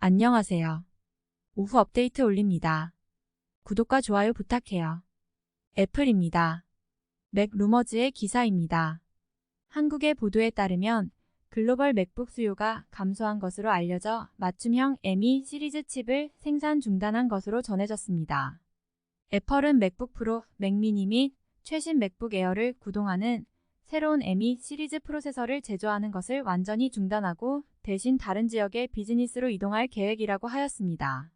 안녕하세요. 오후 업데이트 올립니다. 구독과 좋아요 부탁해요. 애플입니다. 맥 루머즈의 기사입니다. 한국의 보도에 따르면 글로벌 맥북 수요가 감소한 것으로 알려져 맞춤형 M2 시리즈 칩을 생산 중단한 것으로 전해졌습니다. 애플은 맥북 프로, 맥미니 및 최신 맥북 에어를 구동하는 새로운 M2 시리즈 프로세서를 제조하는 것을 완전히 중단하고 대신 다른 지역의 비즈니스로 이동할 계획이라고 하였습니다.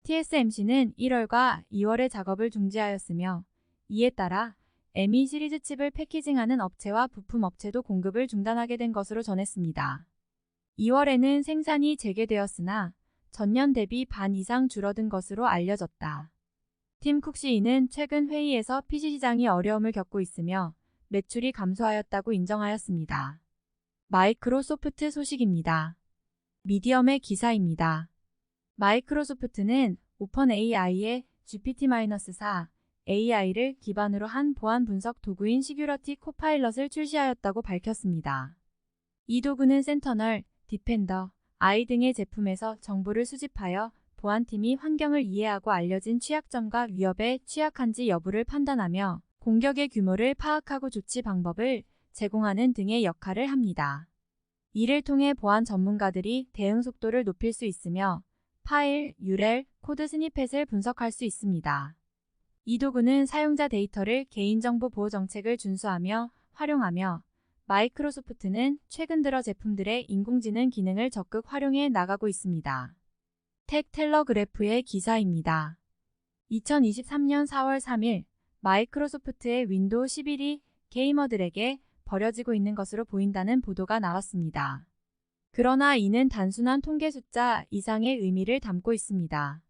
TSMC는 1월과 2월에 작업을 중지하였으며 이에 따라 M2 시리즈 칩을 패키징하는 업체와 부품 업체도 공급을 중단하게 된 것으로 전했습니다. 2월에는 생산이 재개되었으나 전년 대비 반 이상 줄어든 것으로 알려졌다. 팀 쿡 CEO는 최근 회의에서 PC 시장이 어려움을 겪고 있으며 매출이 감소하였다고 인정하였습니다. 마이크로소프트 소식입니다. 미디엄의 기사입니다. 마이크로소프트는 오픈 AI의 GPT-4 AI를 기반으로 한 보안 분석 도구인 시큐러티 코파일럿을 출시하였다고 밝혔습니다. 이 도구는 센터널, 디펜더, AI 등의 제품에서 정보를 수집하여 보안팀이 환경을 이해하고 알려진 취약점과 위협에 취약한지 여부를 판단하며 공격의 규모를 파악하고 조치 방법을 제공하는 등의 역할을 합니다. 이를 통해 보안 전문가들이 대응 속도를 높일 수 있으며 파일, URL, 코드 스니펫을 분석할 수 있습니다. 이 도구는 사용자 데이터를 개인정보 보호 정책을 준수하며 활용하며 마이크로소프트는 최근 들어 제품들의 인공지능 기능을 적극 활용해 나가고 있습니다. 텍텔러그래프의 기사입니다. 2023년 4월 3일 마이크로소프트의 윈도우 11이 게이머들에게 버려지고 있는 것으로 보인다는 보도가 나왔습니다. 그러나 이는 단순한 통계 숫자 이상의 의미를 담고 있습니다.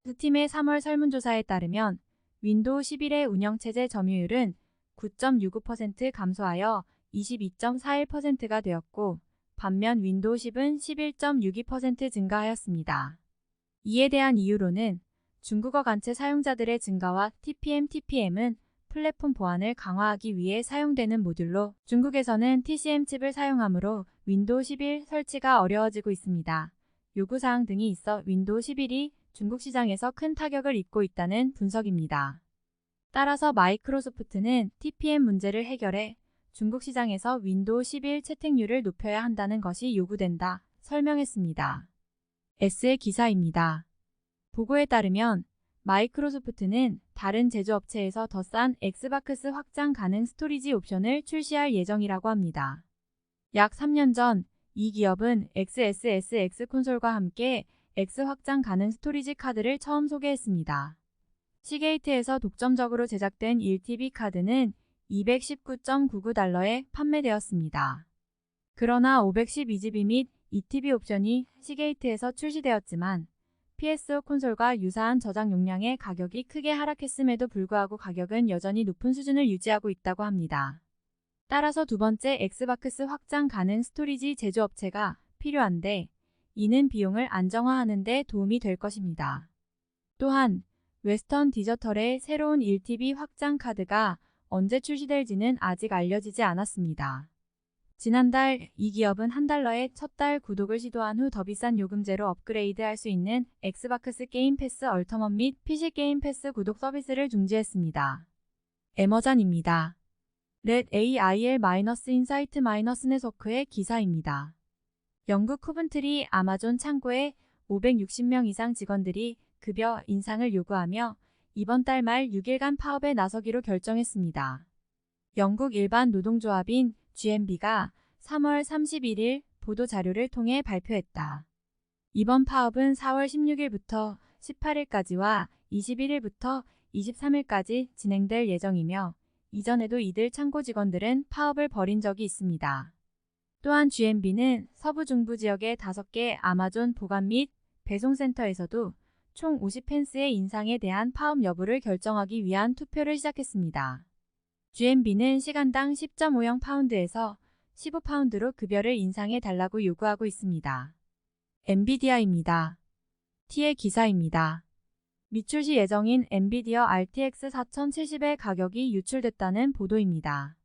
스팀의 3월 설문조사에 따르면 윈도우 11의 운영체제 점유율은 9.65% 감소하여 22.41%가 되었고 반면 윈도우 10은 11.62% 증가하였습니다. 이에 대한 이유로는 중국어 관체 사용자들의 증가와 TPM은 플랫폼 보안을 강화하기 위해 사용되는 모듈로 중국에서는 TCM 칩을 사용하므로 윈도우 11 설치가 어려워지고 있습니다. 요구사항 등이 있어 윈도우 11이 중국 시장에서 큰 타격을 입고 있다는 분석입니다. 따라서 마이크로소프트는 TPM 문제를 해결해 중국 시장에서 윈도우 11 채택률을 높여야 한다는 것이 요구된다 설명했습니다. S의 기사입니다. 보고에 따르면 마이크로소프트는 다른 제조업체에서 더 싼 엑스박스 확장 가능 스토리지 옵션을 출시할 예정이라고 합니다. 약 3년 전 이 기업은 XSSX 콘솔과 함께 X 확장 가능 스토리지 카드를 처음 소개했습니다. 시게이트에서 독점적으로 제작된 1TB 카드는 219.99달러에 판매되었습니다. 그러나 512GB 및 2TB 옵션이 시게이트에서 출시되었지만 PS5 콘솔과 유사한 저장 용량의 가격이 크게 하락했음에도 불구하고 가격은 여전히 높은 수준을 유지하고 있다고 합니다. 따라서 두 번째 엑스박스 확장 가능 스토리지 제조업체가 필요한데 이는 비용을 안정화하는 데 도움이 될 것입니다. 또한 웨스턴 디저털의 새로운 1TB 확장 카드가 언제 출시될지는 아직 알려지지 않았습니다. 지난달 이 기업은 $1의 첫 달 구독을 시도한 후 더 비싼 요금제로 업그레이드할 수 있는 엑스박스 게임 패스 얼터먼 및 PC 게임 패스 구독 서비스를 중지했습니다. 에머전입니다. 렛 AIL-인사이트 네트워크의 기사입니다. 영국 코븐트리 아마존 창고에 560명 이상 직원들이 급여 인상을 요구하며 이번 달 말 6일간 파업에 나서기로 결정했습니다. 영국 일반 노동조합인 GMB가 3월 31일 보도자료를 통해 발표했다. 이번 파업은 4월 16일부터 18일까지와 21일부터 23일까지 진행될 예정이며 이전에도 이들 창고 직원들은 파업을 벌인 적이 있습니다. 또한 GMB는 서부 중부 지역의 5개 아마존 보관 및 배송센터에서도 총 50펜스의 인상에 대한 파업 여부를 결정하기 위한 투표를 시작했습니다. GMB는 시간당 10.50파운드에서 15파운드로 급여를 인상해 달라고 요구하고 있습니다. 엔비디아입니다. T의 기사입니다. 미출시 예정인 엔비디아 RTX 4070의 가격이 유출됐다는 보도입니다.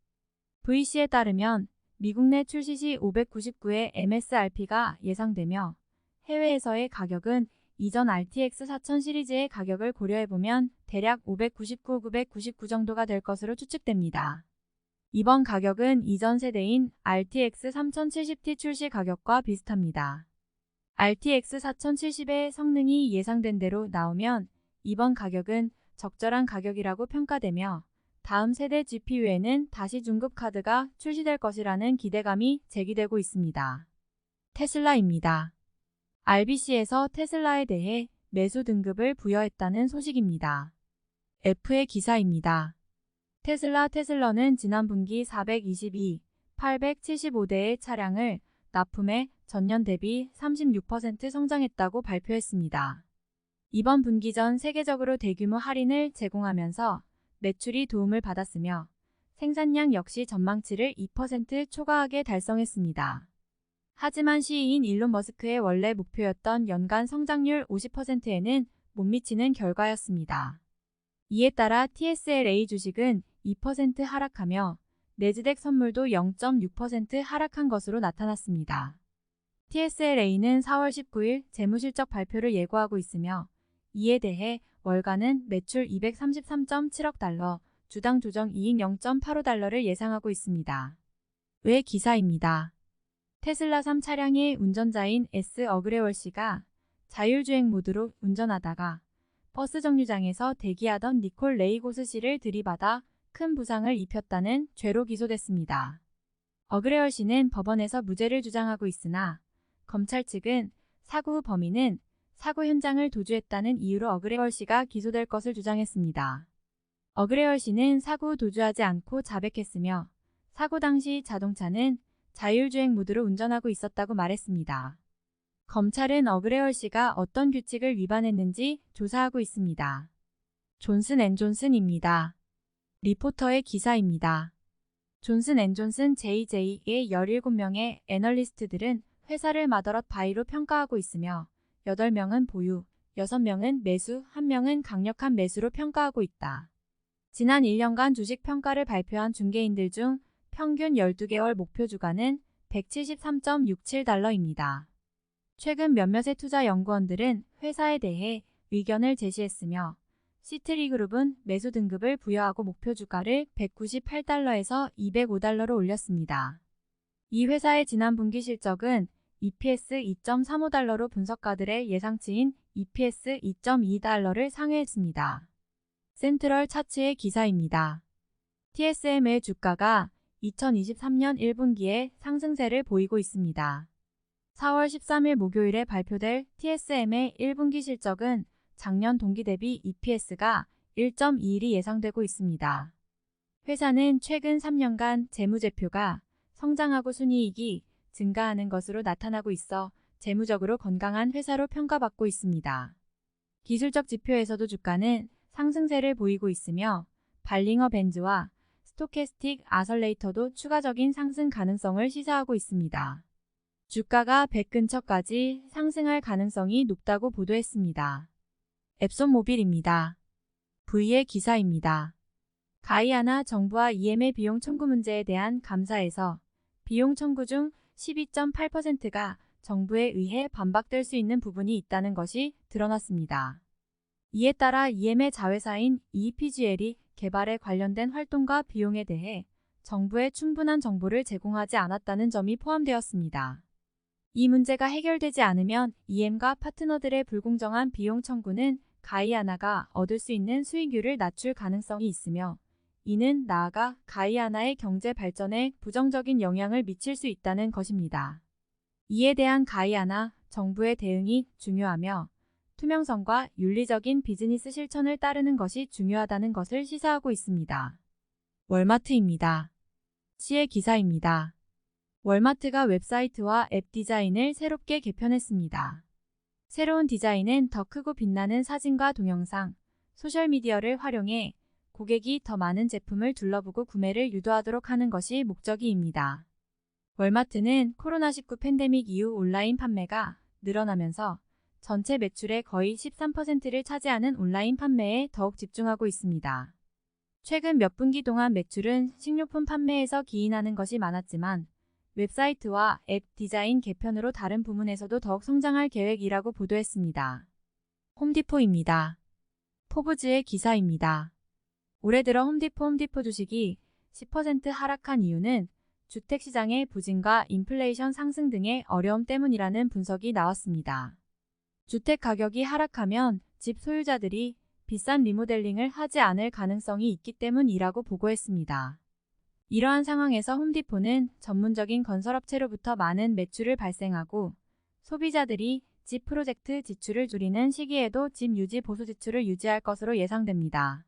VC에 따르면 미국 내 출시 시 599의 MSRP가 예상되며 해외에서의 가격은 이전 RTX 4000 시리즈의 가격을 고려해보면 대략 599, 999 정도가 될 것으로 추측됩니다. 이번 가격은 이전 세대인 RTX 3070ti 출시 가격과 비슷합니다. RTX 4070의 성능이 예상된 대로 나오면 이번 가격은 적절한 가격이라고 평가되며 다음 세대 GPU에는 다시 중급 카드가 출시될 것이라는 기대감이 제기되고 있습니다. 테슬라입니다. RBC에서 테슬라에 대해 매수 등급을 부여했다는 소식입니다. F의 기사입니다. 테슬라는 지난 분기 422, 875대의 차량을 납품해 전년 대비 36% 성장했다고 발표했습니다. 이번 분기 전 세계적으로 대규모 할인을 제공하면서 매출이 도움을 받았으며 생산량 역시 전망치를 2% 초과하게 달성했습니다. 하지만 CEO인 일론 머스크의 원래 목표였던 연간 성장률 50%에는 못 미치는 결과였습니다. 이에 따라 TSLA 주식은 2% 하락하며 내지덱 선물도 0.6% 하락한 것으로 나타났습니다. TSLA는 4월 19일 재무실적 발표를 예고하고 있으며 이에 대해 월가는 매출 233.7억 달러, 주당 조정 이익 0.85달러를 예상하고 있습니다. 외 기사입니다. 테슬라 3 차량의 운전자인 S. 어그레월 씨가 자율주행 모드로 운전하다가 버스 정류장에서 대기하던 니콜 레이고스 씨를 들이받아 큰 부상을 입혔다는 죄로 기소됐습니다. 어그레월 씨는 법원에서 무죄를 주장하고 있으나 검찰 측은 사고 후 범인은 사고 현장을 도주했다는 이유로 어그레월 씨가 기소될 것을 주장했습니다. 어그레월 씨는 사고 후 도주하지 않고 자백했으며 사고 당시 자동차는 자율주행 모드로 운전하고 있었다고 말했습니다. 검찰은 어그레월 씨가 어떤 규칙을 위반했는지 조사하고 있습니다. 존슨앤존슨입니다. 리포터의 기사입니다. 존슨앤존슨 JJ의 17명의 애널리스트들은 회사를 마더럿 바이로 평가하고 있으며 8명은 보유, 6명은 매수, 1명은 강력한 매수로 평가하고 있다. 지난 1년간 주식 평가를 발표한 중개인들 중 평균 12개월 목표 주가는 173.67달러입니다. 최근 몇몇의 투자 연구원들은 회사에 대해 의견을 제시했으며 시트리그룹은 매수 등급을 부여하고 목표 주가를 198달러에서 205달러로 올렸습니다. 이 회사의 지난 분기 실적은 EPS 2.35달러로 분석가들의 예상치인 EPS 2.2달러를 상회했습니다. 센트럴 차트의 기사입니다. TSM의 주가가 2023년 1분기에 상승세를 보이고 있습니다. 4월 13일 목요일에 발표될 TSM의 1분기 실적은 작년 동기 대비 EPS가 1.21이 예상되고 있습니다. 회사는 최근 3년간 재무제표가 성장하고 순이익이 증가하는 것으로 나타나고 있어 재무적으로 건강한 회사로 평가받고 있습니다. 기술적 지표에서도 주가는 상승세를 보이고 있으며 발링어 밴즈와 스토캐스틱 아설레이터도 추가적인 상승 가능성을 시사하고 있습니다. 주가가 100 근처까지 상승할 가능성이 높다고 보도했습니다. 앱손모빌입니다. V의 기사입니다. 가이아나 정부와 EM의 비용 청구 문제에 대한 감사에서 비용 청구 중 12.8%가 정부에 의해 반박될 수 있는 부분이 있다는 것이 드러났습니다. 이에 따라 EM의 자회사인 EPGL이 개발에 관련된 활동과 비용에 대해 정부에 충분한 정보를 제공하지 않았다는 점이 포함되었습니다. 이 문제가 해결되지 않으면 EM과 파트너들의 불공정한 비용 청구는 가이아나가 얻을 수 있는 수익률을 낮출 가능성이 있으며 이는 나아가 가이아나의 경제 발전에 부정적인 영향을 미칠 수 있다는 것입니다. 이에 대한 가이아나 정부의 대응이 중요하며 투명성과 윤리적인 비즈니스 실천을 따르는 것이 중요하다는 것을 시사하고 있습니다. 월마트입니다. 시의 기사입니다. 월마트가 웹사이트와 앱 디자인을 새롭게 개편했습니다. 새로운 디자인은 더 크고 빛나는 사진과 동영상, 소셜미디어를 활용해 고객이 더 많은 제품을 둘러보고 구매를 유도하도록 하는 것이 목적이입니다. 월마트는 코로나19 팬데믹 이후 온라인 판매가 늘어나면서 전체 매출의 거의 13%를 차지하는 온라인 판매에 더욱 집중하고 있습니다. 최근 몇 분기 동안 매출은 식료품 판매에서 기인하는 것이 많았지만 웹사이트와 앱 디자인 개편으로 다른 부문에서도 더욱 성장할 계획이라고 보도했습니다. 홈디포입니다. 포브즈의 기사입니다. 올해 들어 홈디포 주식이 10% 하락한 이유는 주택시장의 부진과 인플레이션 상승 등의 어려움 때문이라는 분석이 나왔습니다. 주택 가격이 하락하면 집 소유자들이 비싼 리모델링을 하지 않을 가능성이 있기 때문이라고 보고했습니다. 이러한 상황에서 홈디포는 전문적인 건설업체로부터 많은 매출을 발생하고 소비자들이 집 프로젝트 지출을 줄이는 시기에도 집 유지 보수 지출을 유지할 것으로 예상됩니다.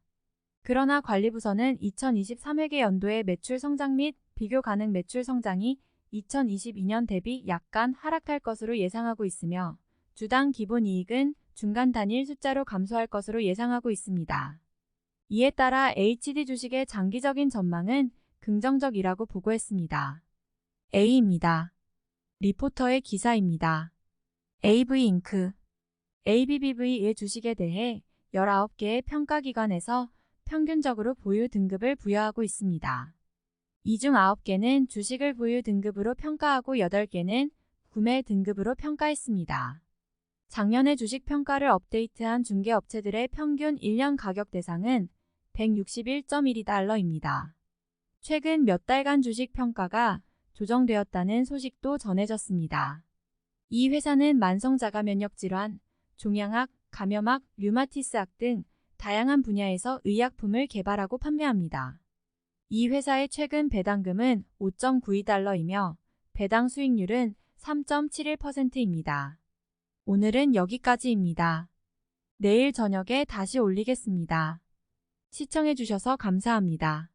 그러나 관리부서는 2023회계 연도의 매출 성장 및 비교 가능 매출 성장이 2022년 대비 약간 하락할 것으로 예상하고 있으며 주당 기본이익은 중간 단일 숫자로 감소할 것으로 예상하고 있습니다. 이에 따라 HD 주식의 장기적인 전망은 긍정적이라고 보고했습니다. A입니다. 리포터의 기사입니다. AV잉크 ABBV의 주식에 대해 19개의 평가기관에서 평균적으로 보유 등급을 부여하고 있습니다. 이 중 9개는 주식을 보유 등급으로 평가하고 8개는 구매 등급으로 평가했습니다. 작년에 주식 평가를 업데이트한 중개업체들의 평균 1년 가격 대상은 161.12달러입니다. 최근 몇 달간 주식 평가가 조정되었다는 소식도 전해졌습니다. 이 회사는 만성자가 면역질환, 종양학, 감염학, 류마티스학 등 다양한 분야에서 의약품을 개발하고 판매합니다. 이 회사의 최근 배당금은 5.92달러이며 배당 수익률은 3.71%입니다. 오늘은 여기까지입니다. 내일 저녁에 다시 올리겠습니다. 시청해주셔서 감사합니다.